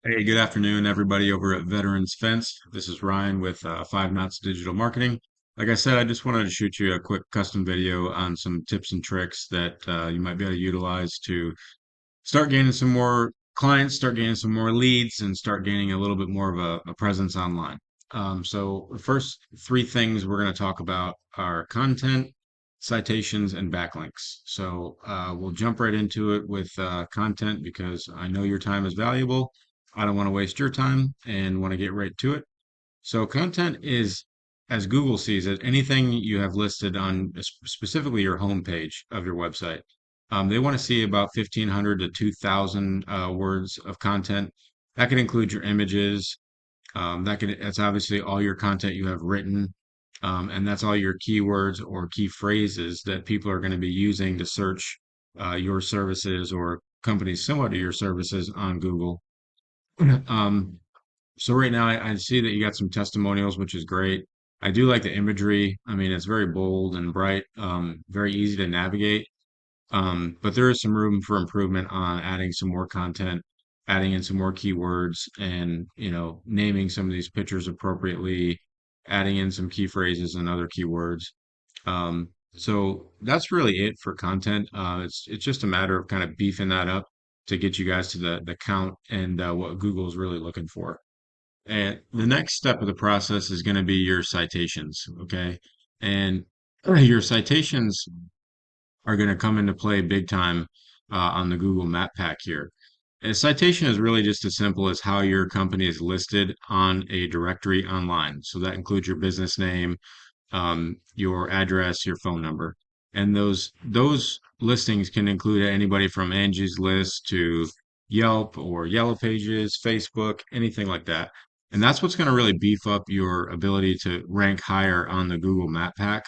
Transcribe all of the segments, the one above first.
Hey, good afternoon, everybody over at Veterans Fence. This is Ryan with Five Knots Digital Marketing. Like I said, I just wanted to shoot you a quick custom video on some tips and tricks that you might be able to utilize to start gaining some more clients, start gaining some more leads, and start gaining a little bit more of a presence online. So the first three things we're going to talk about are content, citations, and backlinks. So we'll jump right into it with content because I know your time is valuable. I don't want to waste your time and want to get right to it. So content is, as Google sees it, anything you have listed on specifically your homepage of your website. They want to see about 1,500 to 2,000 words of content. That could include your images. That's obviously all your content you have written. And that's all your keywords or key phrases that people are going to be using to search your services or companies similar to your services on Google. Um, so right now I see that you got some testimonials, which is great. I do like the imagery. I mean, it's very bold and bright, very easy to navigate. But there is some room for improvement on adding some more content, adding in some more keywords and, naming some of these pictures appropriately, adding in some key phrases and other keywords. So that's really it for content. It's just a matter of kind of beefing that up to get you guys to the count and what Google is really looking for. And the next step of the process is going to be your citations, okay? And your citations are going to come into play big time on the Google Map Pack here. A citation is really just as simple as how your company is listed on a directory online. So that includes your business name, your address, your phone number. And those listings can include anybody from Angie's List to Yelp or Yellow Pages, Facebook, anything like that. And that's what's going to really beef up your ability to rank higher on the Google Map Pack.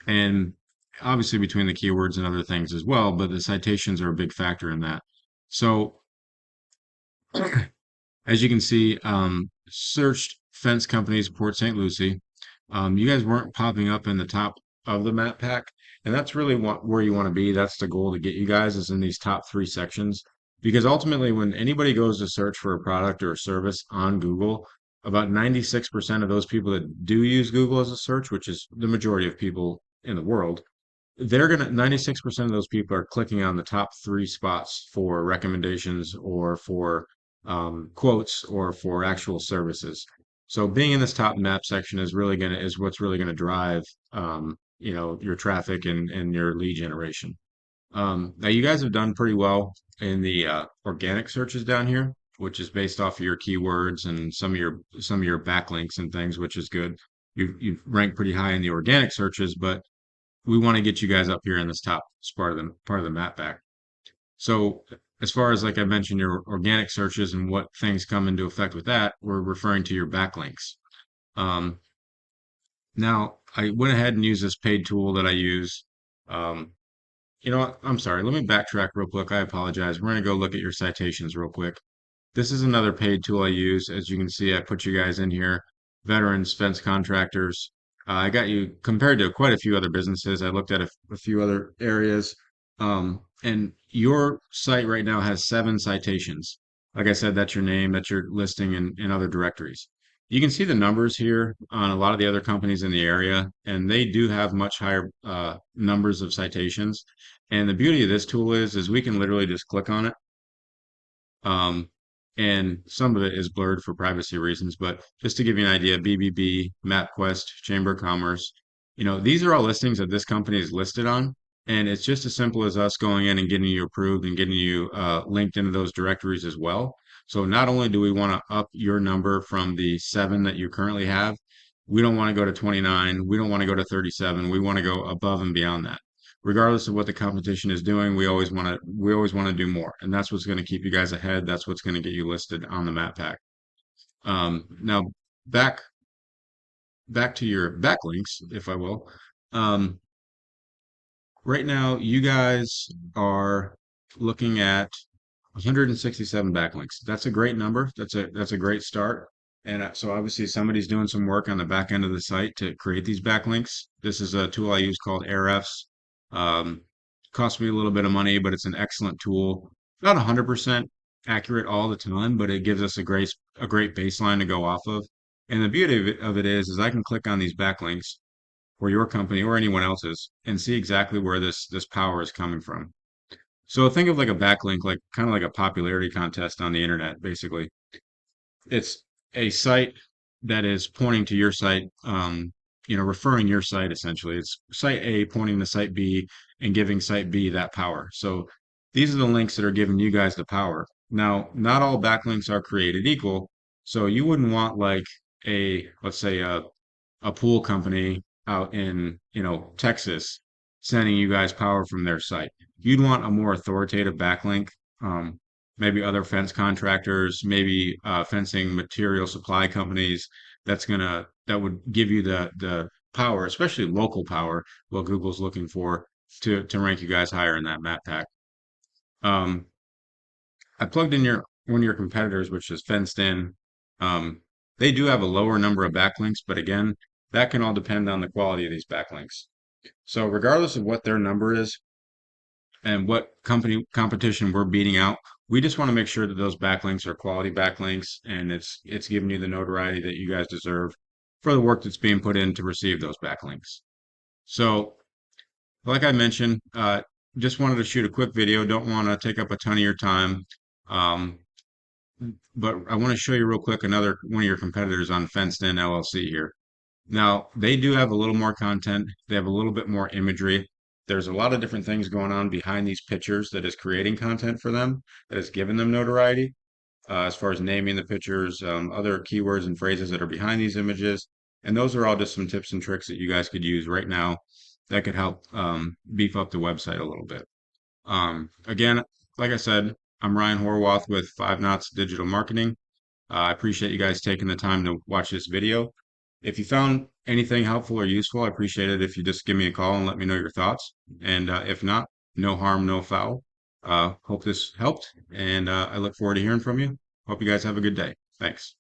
And obviously between the keywords and other things as well, but the citations are a big factor in that. So as you can see, searched fence companies, Port St. Lucie. You guys weren't popping up in the top of the map pack, and that's really where you want to be. That's the goal to get you guys is in these top three sections. Because ultimately, when anybody goes to search for a product or a service on Google, about 96% of those people that do use Google as a search, which is the majority of people in the world, 96% of those people are clicking on the top three spots for recommendations or for quotes or for actual services. So being in this top map section is what's really gonna drive your traffic and your lead generation. Now you guys have done pretty well in the organic searches down here, which is based off of your keywords and some of your backlinks and things, which is good. You've ranked pretty high in the organic searches, but we want to get you guys up here in this top part of the map pack. So as far as like I mentioned, your organic searches and what things come into effect with that, we're referring to your backlinks. Um, Now I went ahead and used this paid tool that I use. Um, you know what? I'm sorry. Let me backtrack real quick. I apologize. We're going to go look at your citations real quick. This is another paid tool I use. As you can see, I put you guys in here, veterans, fence contractors. I got you compared to quite a few other businesses. I looked at a few other areas. And your site right now has 7 citations. Like I said, that's your name, that's your listing in other directories. You can see the numbers here on a lot of the other companies in the area, and they do have much higher numbers of citations. And the beauty of this tool is we can literally just click on it. Um, and some of it is blurred for privacy reasons, but just to give you an idea, BBB, MapQuest, Chamber of Commerce, these are all listings that this company is listed on. And it's just as simple as us going in and getting you approved and getting you linked into those directories as well. So not only do we want to up your number from the 7 that you currently have, we don't want to go to 29. We don't want to go to 37. We want to go above and beyond that regardless of what the competition is doing, we always want to do more, and that's what's going to keep you guys ahead. That's what's going to get you listed on the map pack. Now back back to your backlinks, if I will. Um, right now, you guys are looking at 167 backlinks. That's a great number. That's a great start. And so obviously somebody's doing some work on the back end of the site to create these backlinks. This is a tool I use called Ahrefs. Cost me a little bit of money, but it's an excellent tool. Not 100%. accurate all the time, but it gives us a great baseline to go off of. And the beauty of it is I can click on these backlinks for your company or anyone else's and see exactly where this power is coming from. So think of like a backlink, like kind of like a popularity contest on the internet, basically. It's a site that is pointing to your site, referring your site essentially. It's site A pointing to site B and giving site B that power. So these are the links that are giving you guys the power. Now, not all backlinks are created equal. So you wouldn't want like let's say a pool company out in, Texas sending you guys power from their site. You'd want a more authoritative backlink. Um, Maybe other fence contractors, maybe fencing material supply companies. That would give you the power, especially local power, what Google's looking for to rank you guys higher in that map pack. Um, I plugged in your one of your competitors, which is fenced in. Um, they do have a lower number of backlinks, but again, that can all depend on the quality of these backlinks. So regardless of what their number is, and what company competition we're beating out. We just want to make sure that those backlinks are quality backlinks and it's giving you the notoriety that you guys deserve for the work that's being put in to receive those backlinks. So, like I mentioned, just wanted to shoot a quick video. Don't want to take up a ton of your time. Um, but I want to show you real quick another one of your competitors on Fenced In LLC here. Now, they do have a little more content. They have a little bit more imagery. There's a lot of different things going on behind these pictures that is creating content for them, that has given them notoriety, as far as naming the pictures, other keywords and phrases that are behind these images. And those are all just some tips and tricks that you guys could use right now that could help beef up the website a little bit. Again, like I said, I'm Ryan Horwath with Five Knots Digital Marketing. I appreciate you guys taking the time to watch this video. If you found anything helpful or useful, I appreciate it if you just give me a call and let me know your thoughts. And if not, no harm, no foul. Hope this helped, and I look forward to hearing from you. Hope you guys have a good day. Thanks.